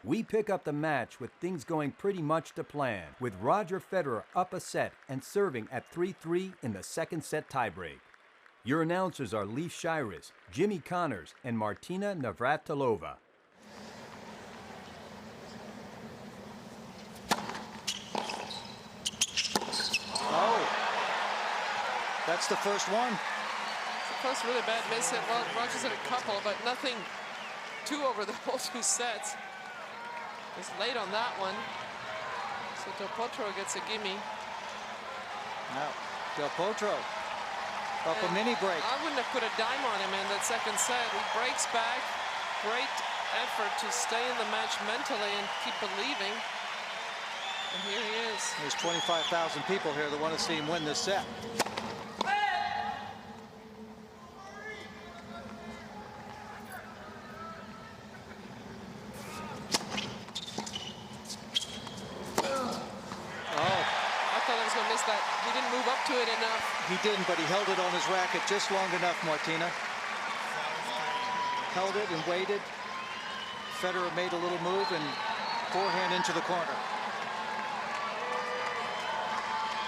We pick up the match with things going pretty much to plan, with Roger Federer up a set and serving at 3-3 in the second set tiebreak. Your announcers are Leif Shiras, Jimmy Connors, and Martina Navratilova. Oh, that's the first one. It's the first really bad miss hit. Well, Roger's had a couple, but nothing two over the whole two sets. It's late on that one. So Del Potro gets a gimme. Now, Del Potro up a mini break. I wouldn't have put a dime on him in that second set. He breaks back. Great effort to stay in the match mentally and keep believing. And here he is. There's 25,000 people here that want to see him win this set. That he didn't move up to it enough. He didn't, but he held it on his racket just long enough, Martina. Held it and waited. Federer made a little move and forehand into the corner.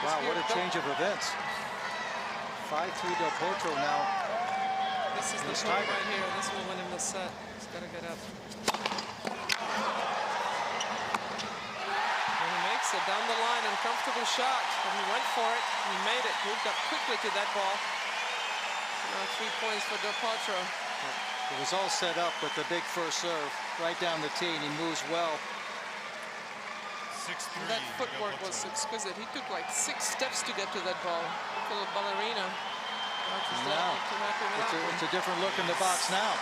Wow, what a change of events. 5-3 Del Potro now. This is the point right here. This will win him the set. He's got to get up. So down the line, uncomfortable shot, and he went for it. He made it. Moved up quickly to that ball. Now 3 points for Del Potro. It was all set up with the big first serve right down the tee, and he moves well. 6-3. That footwork was exquisite. He took like 6 steps to get to that ball. A little ballerina. Now, it's a different look in the box now.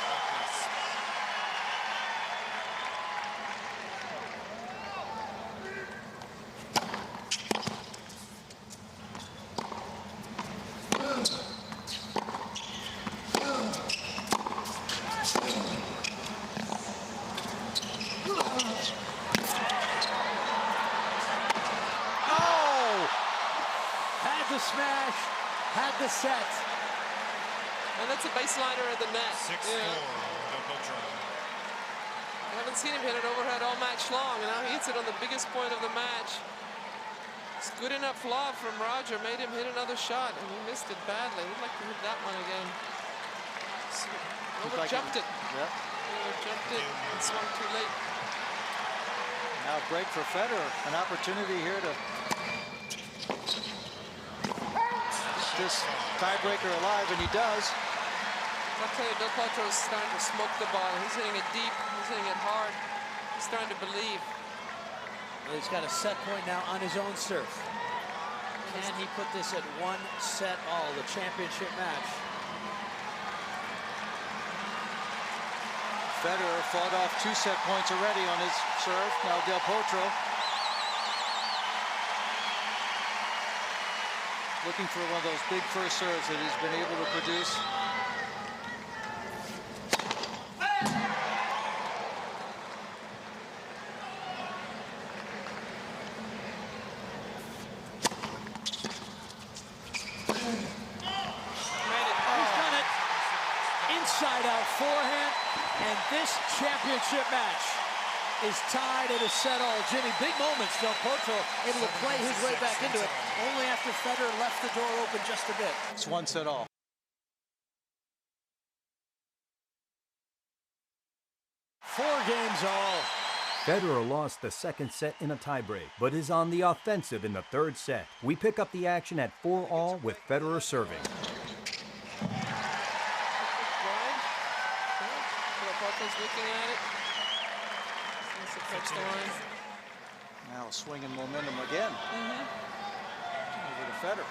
Smash, had the set. And that's a baseliner at the net. 6-4, Del Potro. I haven't seen him hit it overhead all match long, and now he hits it on the biggest point of the match. It's good enough lob from Roger, made him hit another shot, and he missed it badly. He'd like to hit that one again. Over-jumped it. Yep. Over-jumped it and swung too late. Now break for Federer. An opportunity here to this tiebreaker alive, and he does. I'll tell you, Del Potro's starting to smoke the ball. He's hitting it deep. He's hitting it hard. He's starting to believe. Well, he's got a set point now on his own serve. Can he put this at 1 set all, the championship match? Federer fought off 2 set points already on his serve. Now Del Potro looking for one of those big first serves that he's been able to produce. He's done it. Inside out forehand, and this championship match is tied at a set all. Jimmy, big moments. Del Potro able to play his way back into it, only after Federer left the door open just a bit. It's 1 set all. Four games all. Federer lost the second set in a tiebreak, but is on the offensive in the third set. We pick up the action at 4-all with Federer serving. Del Potro's looking at it. Touch the line. Now swinging momentum again. Over to Federer.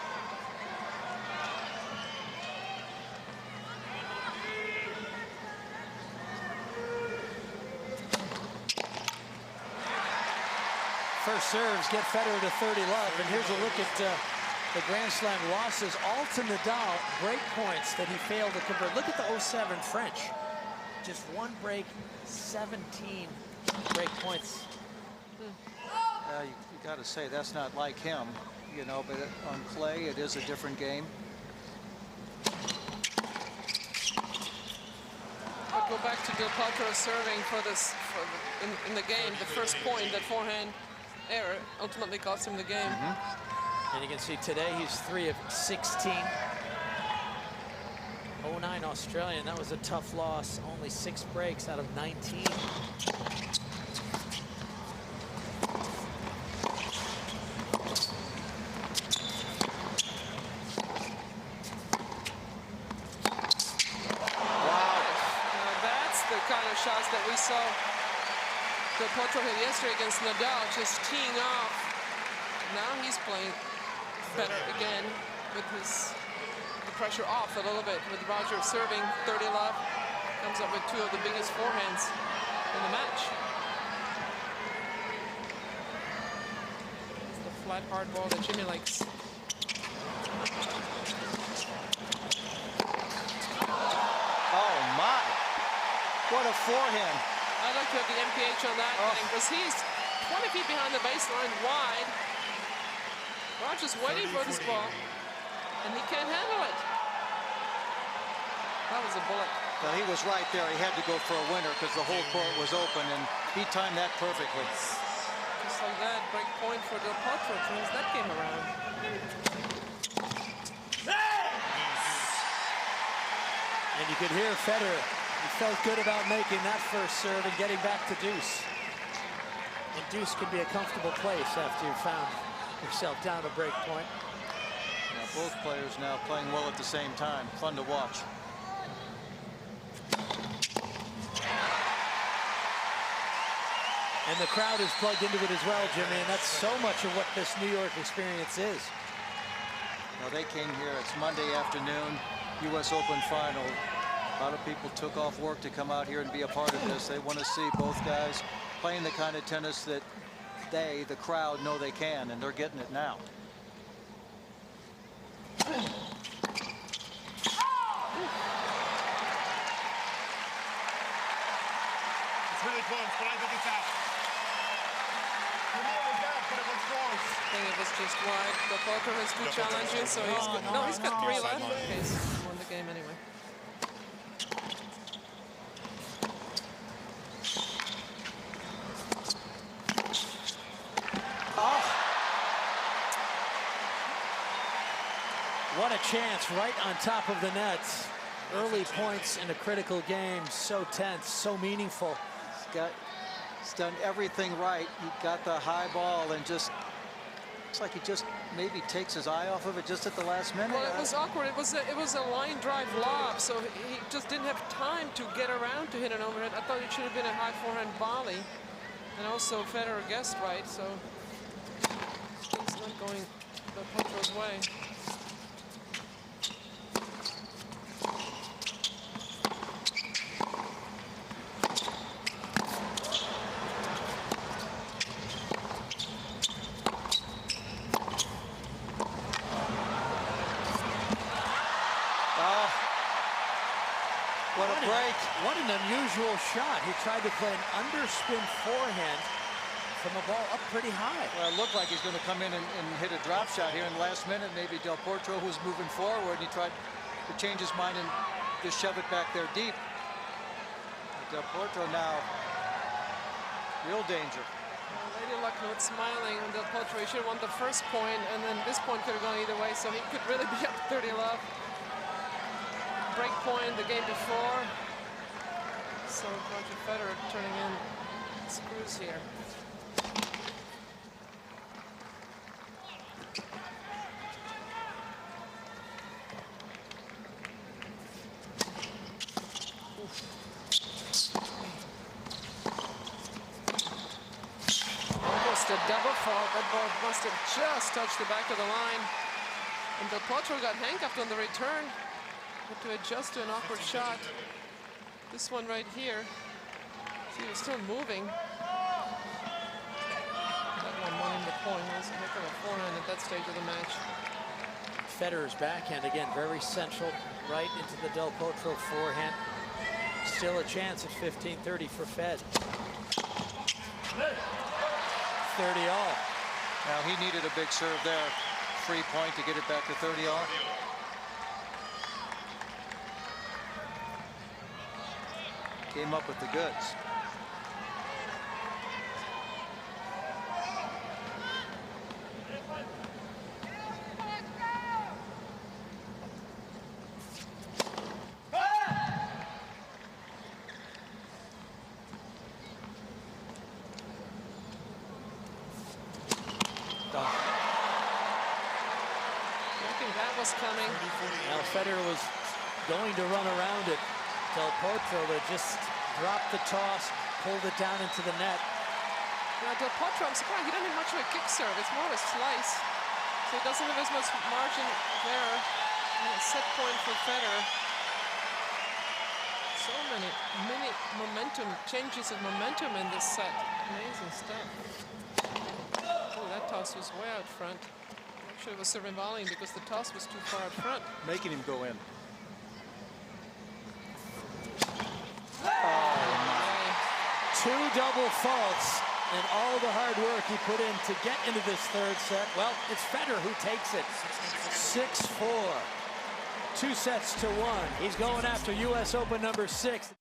First serves get Federer to 30 love, and here's a look at the Grand Slam losses. All to Nadal, break points that he failed to convert. Look at the 07 French. Just 1 break, 17 break points. You got to say that's not like him, you know, but on clay it is a different game. What Go back to Del Potro serving for this in the game. The first point, that forehand error, ultimately cost him the game. And you can see today he's 3 of 16. 09 Australian, that was a tough loss. Only 6 breaks out of 19. Shots that we saw Del Potro hit yesterday against Nadal, just teeing off. Now he's playing better again with the pressure off a little bit, with Roger serving 30 love. Comes up with 2 of the biggest forehands in the match. It's the flat hard ball that Jimmy likes. Oh my! What a forehand. I'd like to have the MPH on that, because he's 20 feet behind the baseline, wide. Roger's waiting for this ball, and he can't handle it. That was a bullet. Well, he was right there. He had to go for a winner because the whole court was open, and he timed that perfectly. Just like that, break point for Del Potro turns that game around. And you could hear Federer. He felt good about making that first serve and getting back to deuce. And deuce can be a comfortable place after you've found yourself down a break point. Now both players now playing well at the same time. Fun to watch. And the crowd is plugged into it as well, Jimmy, and that's so much of what this New York experience is. Now they came here, it's Monday afternoon, US Open final. A lot of people took off work to come out here and be a part of this. They want to see both guys playing the kind of tennis that they, the crowd, know they can, and they're getting it now. It's really close, but I think it's out. I think it was just wide. Del Potro has 2 challenges, so he's got, no, he's got 3 left. Okay, he's won the game anyway. What a chance right on top of the nets. Early points in a critical game, so tense, so meaningful. He's done everything right. He got the high ball and just looks like he just maybe takes his eye off of it just at the last minute. Well, it was awkward. It was a line drive lob, so he just didn't have time to get around to hit an overhead. I thought it should have been a high forehand volley, and also Federer guessed right, so things not going Del Potro's way. What a break. What an unusual shot. He tried to play an underspin forehand from a ball up pretty high. Well, it looked like he's going to come in and hit a drop shot here in the last minute. Maybe Del Potro, who's moving forward, he tried to change his mind and just shove it back there deep. Del Potro now, real danger. Lady Lucknow smiling on Del Potro. He should have won the first point, and then this point could have gone either way, so he could really be up 30 love. Break point the game before. So Roger Federer turning in screws here. Almost a double fault. That ball must have just touched the back of the line. And Del Potro got handcuffed on the return. Had to adjust to an awkward shot. This one right here. See, he was still moving. That one won him the point. It was a heck of a forehand at that stage of the match. Federer's backhand again, very central, right into the Del Potro forehand. Still a chance at 15-30 for Fed. 30 all. Now he needed a big serve there. Free point to get it back to 30 all. came up with the goods. Coming. Now Federer was going to run around it. Del Potro that just dropped the toss, pulled it down into the net. Now Del Potro, I'm surprised he doesn't have much of a kick serve. It's more of a slice, so he doesn't have as much margin there. And a set point for Federer. So many momentum changes of momentum in this set. Amazing stuff. Oh, that toss was way out front. It was serving volleying because the toss was too far out front. Making him go in. Two double faults and all the hard work he put in to get into this third set. Well, it's Federer who takes it. 6-4. 2 sets to 1. He's going after US Open number 6.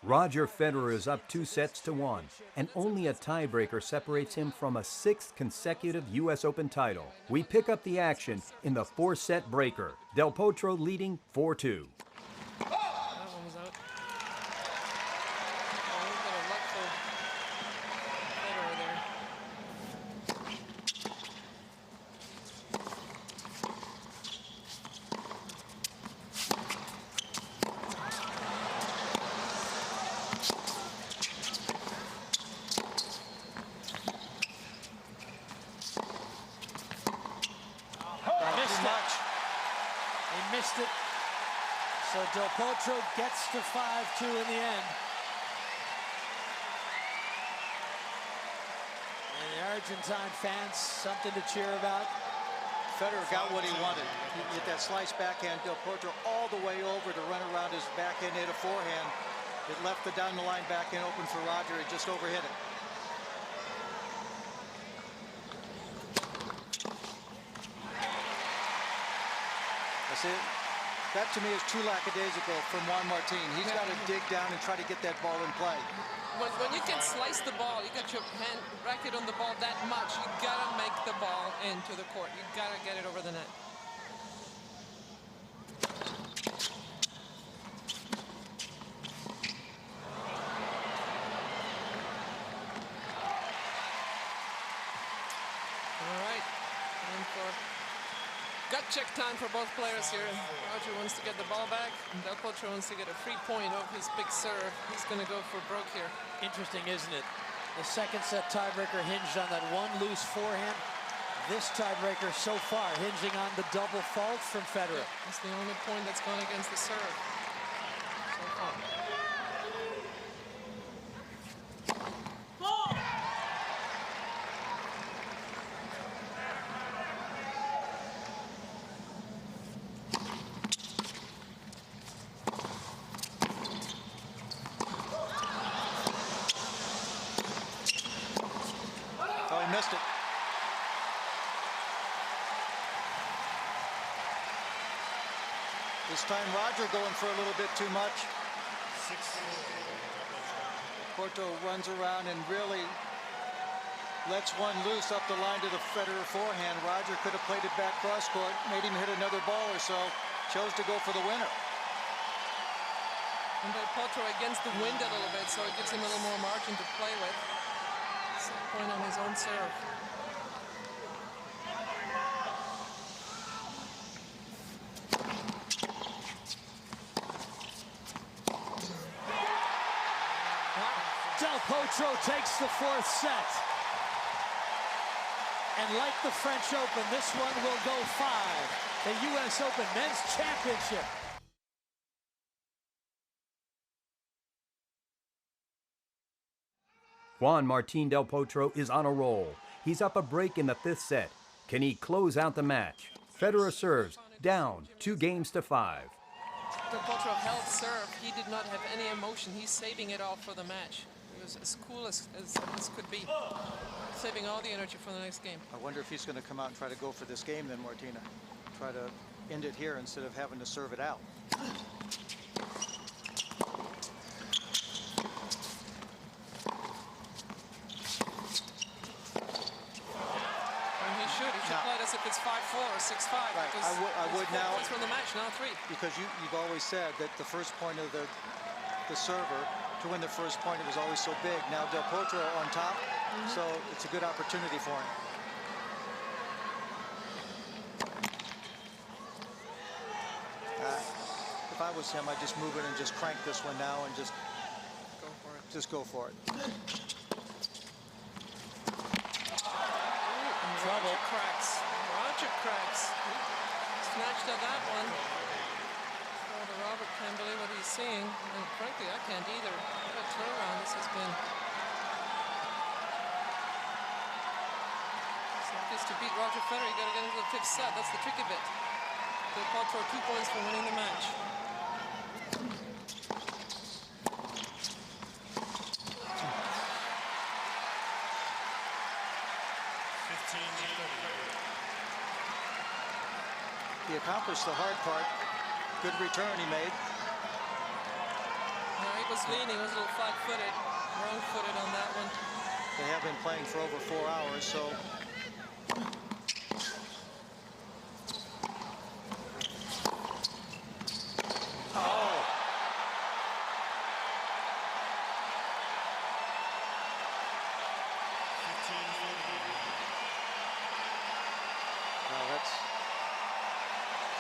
Roger Federer is up 2 sets to 1, and only a tiebreaker separates him from a 6th consecutive U.S. Open title. We pick up the action in the 4-set breaker. Del Potro leading 4-2. That one was out. A little bit of luck for Federer there. Missed it. So Del Potro gets to 5-2 in the end. And the Argentine fans, something to cheer about. Federer got what he wanted. He hit that slice backhand. Del Potro all the way over to run around his backhand, hit a forehand. It left the down the line backhand open for Roger. It just overhit it. That to me is too lackadaisical from Juan Martin. He's got to dig down and try to get that ball in play. When you can slice the ball, you got your hand racket on the ball that much, you gotta make the ball into the court. You gotta get it over the net. All right, time for gut check time for both players here. Roger wants to get the ball back, and Del Potro wants to get a free point off his big serve. He's going to go for broke here. Interesting, isn't it? The second set tiebreaker hinged on that one loose forehand. This tiebreaker so far hinging on the double fault from Federer. Yeah, it's the only point that's gone against the serve so far. Missed it. This time Roger going for a little bit too much. Porto runs around and really lets one loose up the line to the Federer forehand. Roger could have played it back cross court, made him hit another ball or so. Chose to go for the winner. And Del Potro against the wind a little bit, so it gives him a little more margin to play with. Point on his own serve. Del Potro takes the 4th set. And like the French Open, this one will go 5. The U.S. Open Men's Championship. Juan Martin del Potro is on a roll. He's up a break in the 5th set. Can he close out the match? Federer serves, down 2 games to 5. Del Potro held serve. He did not have any emotion. He's saving it all for the match. He was as cool as could be. Saving all the energy for the next game. I wonder if he's going to come out and try to go for this game then, Martina. Try to end it here instead of having to serve it out. He should play this if it's 5-4 or 6-5. Right, I would now. Points from the match, now 3. Because you've always said that the first point of the server to win the first point, it was always so big. Now Del Potro on top, so it's a good opportunity for him. If I was him, I'd just move it and just crank this one now and just go for it. Just go for it. Roger cracks. Roger cracks. Snatched at that one. Father Robert can't believe what he's seeing. And frankly, I can't either. What a turnaround this has been. So just to beat Roger Federer, you got to get into the 5th set. That's the tricky bit. Del Potro 2 points for winning the match. He accomplished the hard part. Good return he made. He was leaning, he was a little flat-footed, wrong-footed on that one. They have been playing for over 4 hours, so. Oh! Well, that's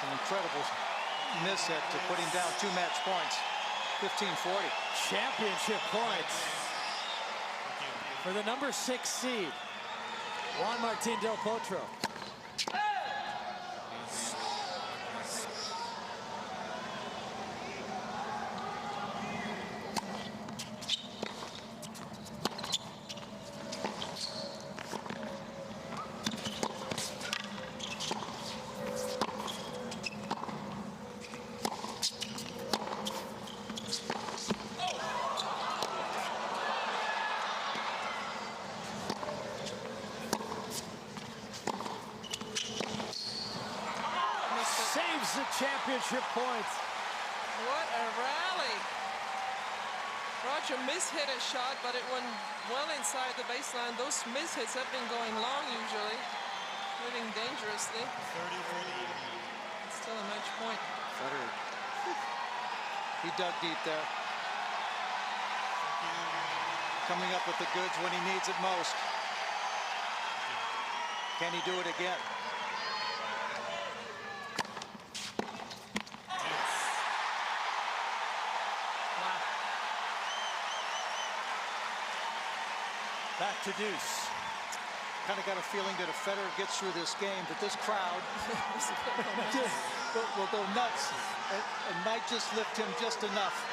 an incredible miss to put him down 2 match points. 15-40. Championship points for the number 6 seed, Juan Martin del Potro. Saves the championship points. What a rally. Roger mishit a shot, but it went well inside the baseline. Those mishits have been going long usually, hitting dangerously. 30-40. Still a match point. Federer. He dug deep there. Coming up with the goods when he needs it most. Can he do it again? Back to deuce. Kind of got a feeling that if Federer gets through this game, that this crowd will go nuts and might just lift him just enough.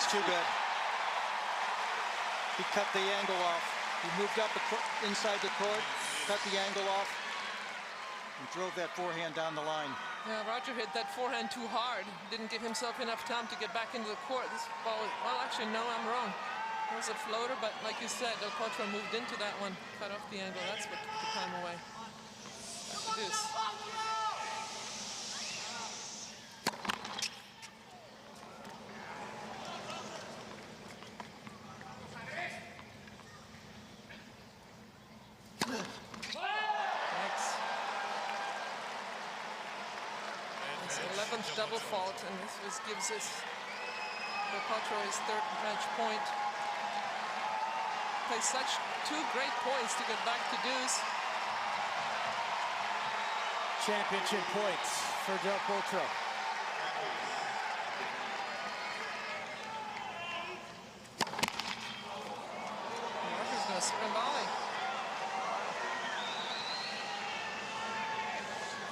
Too good. He cut the angle off. He moved up inside the court, cut the angle off, and drove that forehand down the line. Yeah, Roger hit that forehand too hard. Didn't give himself enough time to get back into the court. This ball was, well, actually, no, I'm wrong. It was a floater, but like you said, Del Potro moved into that one, cut off the angle. That's what took the time away. Back to deuce. Double fault, and this gives us Del Potro his 3rd match point. Plays such 2 great points to get back to deuce. Championship points for Del Potro. Marco's going to spin volley.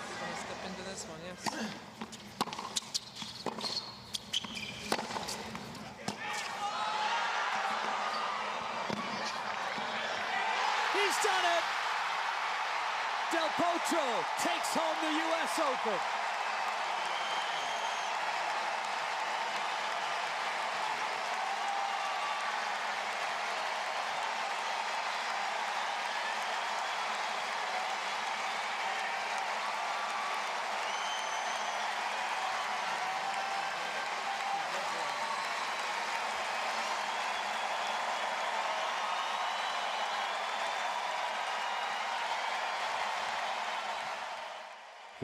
He's going to step into this one, yes. Potro takes home the U.S. Open.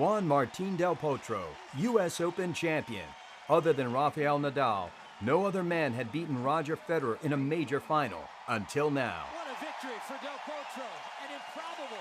Juan Martin del Potro, U.S. Open champion. Other than Rafael Nadal, no other man had beaten Roger Federer in a major final until now. What a victory for Del Potro, an improbable